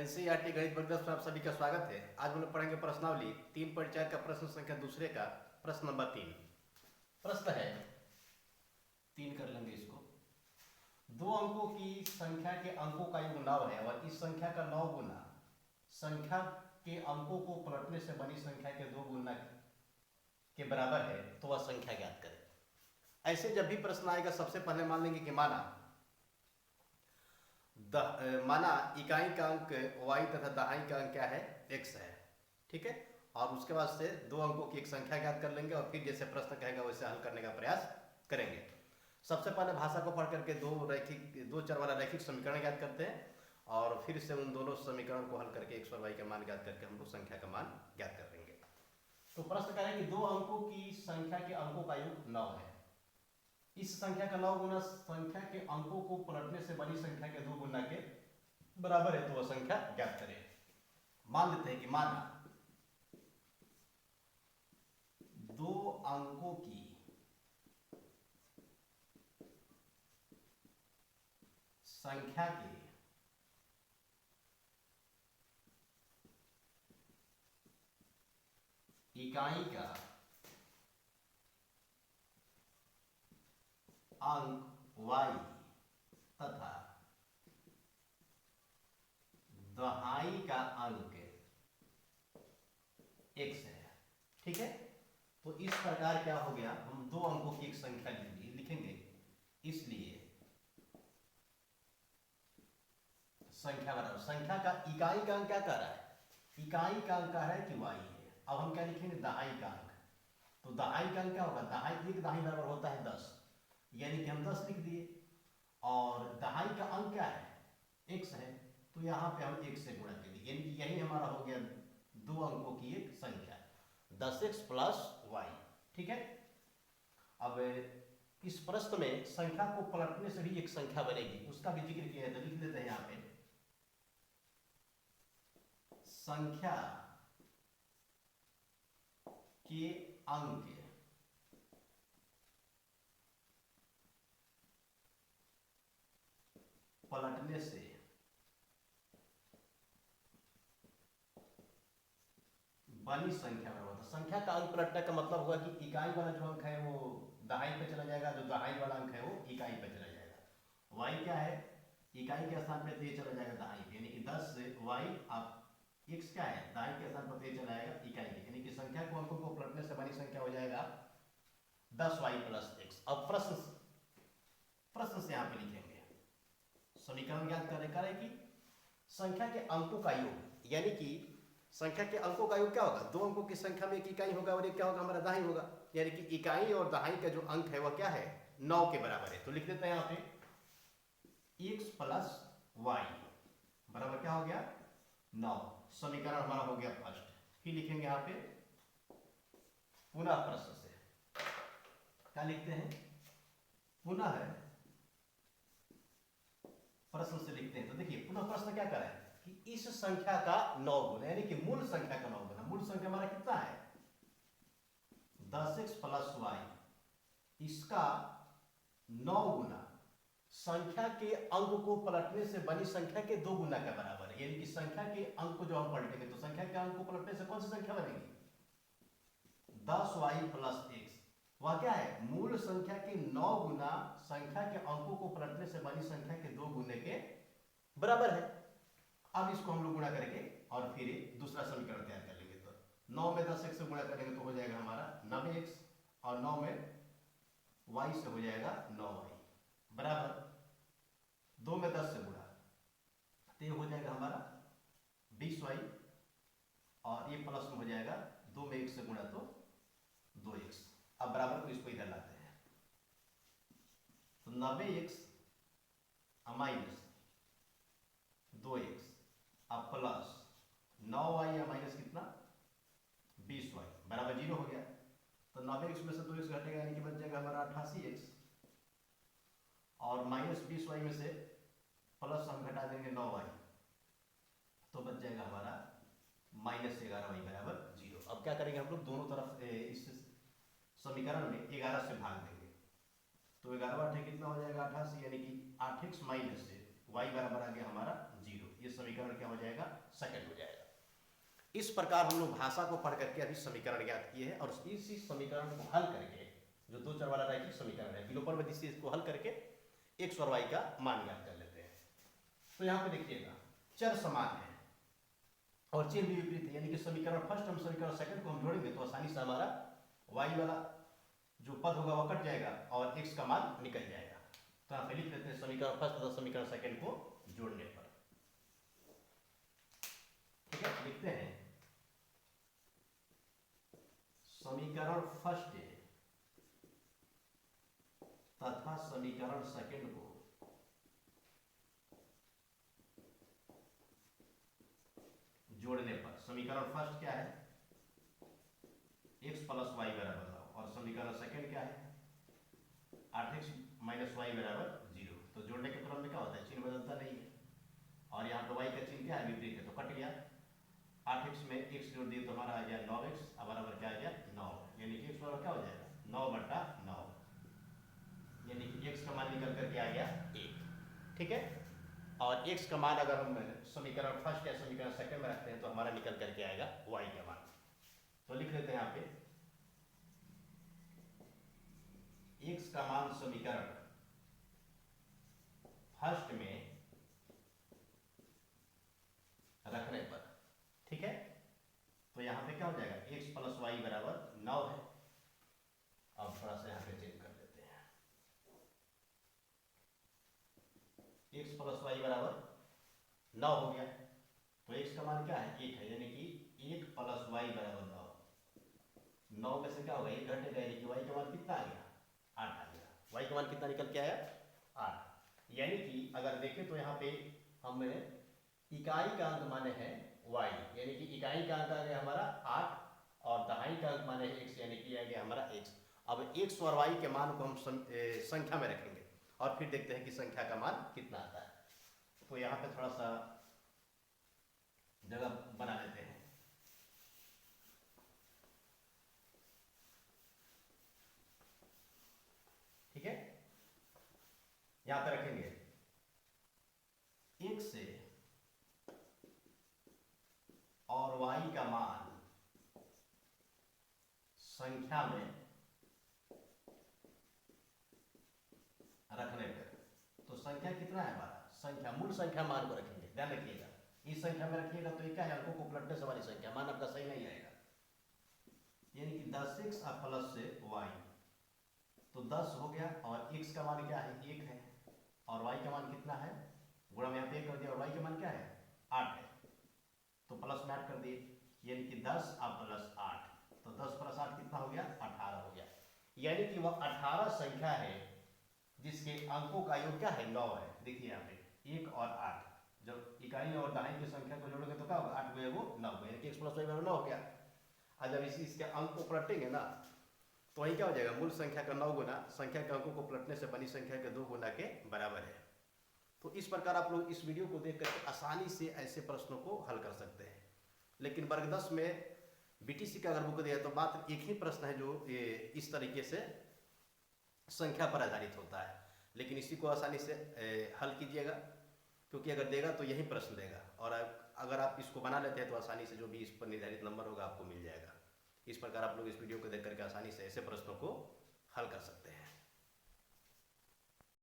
NCERT गणित वर्ग 10 में आप सभी का स्वागत है। आज हम लोग पढ़ेंगे प्रश्नावली 3.4 का प्रश्न संख्या दूसरे का प्रश्न नंबर 3। प्रश्न है 3 कर लेंगे इसको। दो अंकों की संख्या के अंकों का योग 9 है और इस संख्या का 9 गुना संख्या के अंकों को पलटने से बनी संख्या के 2 गुना के बराबर है, तो वह संख्या ज्ञात करें। ऐसे जब भी प्रश्न आएगा सबसे पहले मान लेंगे कि माना इकाई का अंक y तथा दहाई का अंक क्या है, x है। ठीक है, और उसके बाद से दो अंकों की एक संख्या ज्ञात कर लेंगे और फिर जैसे प्रश्न कहेगा वैसे हल करने का प्रयास करेंगे। सबसे पहले भाषा को पढ़ करके दो चर वाला रैखिक समीकरण ज्ञात करते हैं और फिर से उन दोनों समीकरण को हल करके x और y का मान ज्ञात करके हम लोग संख्या का मान ज्ञात कर लेंगे। तो प्रश्न करें कि दो अंकों की संख्या के अंकों का योग 9 है। इस संख्या का 9 गुना संख्या के अंकों को पलटने से बनी संख्या के 2 गुना के बराबर है, तो वह संख्या ज्ञात करें। मान लेते हैं कि माना दो अंकों की संख्या के इकाई का अंक y तथा दहाई का अंक x है। ठीक है, तो इस प्रकार क्या हो गया, हम दो अंकों की एक संख्या लिखेंगे, इसलिए संख्या बराबर संख्या का इकाई का अंक क्या कर रहा है, इकाई का अंक कह रहा है कि y है। अब हम क्या लिखेंगे, दहाई का अंक। तो दहाई का अंक क्या होगा, दहाई एक दहाई बराबर होता है 10, यानी कि हम 10 लिख दिए। और दहाई का अंक क्या है, x है, तो यहाँ पे हम 1 से गुणा कर दिए, यानी कि यही हमारा हो गया दो अंकों की एक संख्या 10x प्लस y। ठीक है, अब इस प्रश्न में संख्या को पलटने से भी एक संख्या बनेगी, उसका भी जिक्र किया है, तो लिख लेते हैं यहाँ पे संख्या के अंक पलटने से बनी संख्या बराबर होता है। संख्या का अंक पलटने का मतलब हुआ कि इकाई वाला जो अंक है वो दहाई पे चला जाएगा, जो दहाई वाला अंक है वो इकाई पे चला जाएगा। y क्या है, इकाई के स्थान पे ये चला जाएगा दहाई पे, यानी कि 10 से y आप x क्या है, दहाई के स्थान पर ये चला जाएगा इकाई पे, यानी कि संख्या को अंकों को पलटने से बनी संख्या हो जाएगा 10y प्लस x। अब प्रश्न से यहाँ पे लिखेंगे, समीकरण ज्ञात करें कि संख्या के अंकों का योग, यानी कि संख्या के अंकों का योग क्या होगा, दो अंकों की संख्या में एक इकाई होगा और एक क्या होगा, हमारा दहाई होगा, यानी कि इकाई और दहाई का जो अंक है वह क्या है, 9 के बराबर है। तो लिख देते हैं यहाँ पे x प्लस y बराबर क्या हो गया, 9। समीकरण हमारा हो गया फर्स्ट। फिर लिखेंगे यहाँ पे पुनः प्रश्न से क्या लिखते हैं, पुनः प्रश्न से लिखते हैं। तो देखिए पुनः प्रश्न क्या करें कि इस संख्या का 9 गुना, यानी कि मूल संख्या का 9 गुना, मूल संख्या हमारा कितना है 10x प्लस y, इसका 9 गुना संख्या के अंक को पलटने से बनी संख्या के 2 गुना के बराबर है। यानी कि संख्या के अंक को जो हम पलटेंगे तो संख्या के अंक को पलटने से कौन सी संख्या बनेगी, 10y प्लस x, वह क्या है, मूल संख्या के 9 गुना संख्या के अंकों को पलटने से बनी संख्या के 2 गुने के बराबर है। अब इसको हम लोग गुणा करके और फिर दूसरा समीकरण तैयार कर लेंगे। तो 9 में 10x से गुणा करेंगे तो हो जाएगा हमारा 9x और 9 में y से हो जाएगा 9y बराबर 2 में 10 से गुणा तो ये हो जाएगा हमारा 20y और ये प्लस में हो जाएगा 2 में 1 से गुणा तो 2x। अब बराबर को इसको इधर लाते हैं, तो 90x माइनस 2x अब प्लस 9y या माइनस कितना 20y बराबर 0 हो गया। तो 90x में से 2x घटेगा, यानी कि बच जाएगा हमारा 88x और माइनस 20y में से प्लस हम घटा देंगे 9y, तो बच जाएगा हमारा माइनस 11y बराबर 0। अब क्या करेंगे हम लोग, दोनों तरफ इस समीकरण में 11 से भाग देंगे, तो 11 8 कितना हो जाएगा 88, यानी कि 8x माइनस से y बराबर आ गया हमारा 0। ये समीकरण क्या हो जाएगा, सेकंड हो जाएगा। इस प्रकार हम लोग भाषा को पढ़ करके अभी समीकरण ज्ञात किए हैं और इसी समीकरण को हल करके, जो दो चर वाला रैखिक समीकरण है, विलोपन इसको हल करके x और y का मान ज्ञात कर लेते हैं। तो यहाँ पे देखिएगा चर समान है और चिन्ह भी विपरीत है, यानी कि समीकरण फर्स्ट हम समीकरण सेकंड को हम जोड़ेंगे तो आसानी से हमारा y वाला जो पद होगा वह कट जाएगा और x का मान निकल जाएगा। तो यहाँ पे लिख लेते हैं समीकरण फर्स्ट तथा समीकरण सेकंड को जोड़ने पर। ठीक है, लिखते हैं समीकरण फर्स्ट तथा समीकरण सेकंड को जोड़ने पर, समीकरण फर्स्ट क्या है, x प्लस वाई बराबर 9 और समीकरण सेकंड क्या है, 8x माइनस वाई बराबर 0। तो जोड़ने के क्रम में क्या होता है, चिन्ह बदलता नहीं है और यहाँ पे y का चिन्ह क्या है, विपरीत है, तो कट गया। 8x में x जोड़ दिए तो हमारा आ गया 9x, अब बराबर क्या आ गया 9, यानी कि x बराबर क्या हो जाएगा 9/9, यानी कि x का मान निकल करके आ गया 1। ठीक है, और x का मान अगर हम समीकरण फर्स्ट या समीकरण सेकंड में रखते हैं तो हमारा निकल करके आएगा y का मान। तो लिख लेते हैं यहाँ पे x का मान समीकरण फर्स्ट में रखने पर। ठीक है, तो यहाँ पे क्या हो जाएगा, x प्लस वाई बराबर 9 है। अब थोड़ा सा यहाँ पे चेंज कर लेते हैं, x प्लस वाई बराबर 9 हो गया, तो x का मान क्या है 1 है, यानी कि 1 प्लस वाई बराबर 9। 9 में से क्या होगा 1 घटेगा, यानी कि y का मान कितना आ गया 8 आ गया। y का मान कितना निकल के आया 8, यानी कि अगर देखें तो यहाँ पे हमने इकाई का अंक माने है y, यानी कि इकाई का अंक आ गया हमारा 8 और दहाई का अंक माने है x, यानी कि आ गया हमारा x। अब x और y के मान को हम संख्या में रखेंगे और फिर देखते हैं कि संख्या का मान कितना आता है। तो यहाँ पे थोड़ा सा जगह बना लेते हैं। ठीक है, यहाँ पे रखेंगे x से और y का मान संख्या में रखने पर, तो संख्या कितना है हमारा, संख्या मूल संख्या मान को रखेंगे, ध्यान रखिएगा इस संख्या में रखिएगा तो ये क्या है, अंकों को पलटने से वाली संख्या, मान आपका सही नहीं आएगा, यानी कि 10x प्लस से y, तो 10 हो गया और x का मान क्या है 1 है और y का मान कितना है, गुणा में यहाँ पे 1 कर दिया और y का मान क्या है 8 है, तो प्लस में 8 कर दिए, यानी कि 10 प्लस 8, तो 10 प्लस 8 कितना हो गया 18 हो गया, यानी कि वह 18 संख्या है जिसके अंकों का योग क्या है 9 है। देखिए यहाँ पे 1 और 8, जब इकाई और दहाई की संख्या को जोड़ोगे तो क्या होगा 8 गुणे वो 9, यानी कि x प्लस वाई बराबर 9 हो गया। और जब इसके अंक को पलटेंगे ना तो वही क्या हो जाएगा, मूल संख्या का 9 गुना संख्या के अंकों को पलटने से बनी संख्या के 2 गुना के बराबर है। तो इस प्रकार आप लोग इस वीडियो को देख करके आसानी से ऐसे प्रश्नों को हल कर सकते हैं। लेकिन वर्ग 10 में बीटीसी का अगर बुक दिया तो मात्र एक ही प्रश्न है जो इस तरीके से संख्या पर आधारित होता है, लेकिन इसी को आसानी से हल कीजिएगा, क्योंकि अगर देगा तो यही प्रश्न देगा और अगर आप इसको बना लेते हैं तो आसानी से जो भी इस पर निर्धारित नंबर होगा आपको मिल जाएगा। इस प्रकार आप लोग इस वीडियो को देख करके आसानी से ऐसे प्रश्नों को हल कर सकते हैं।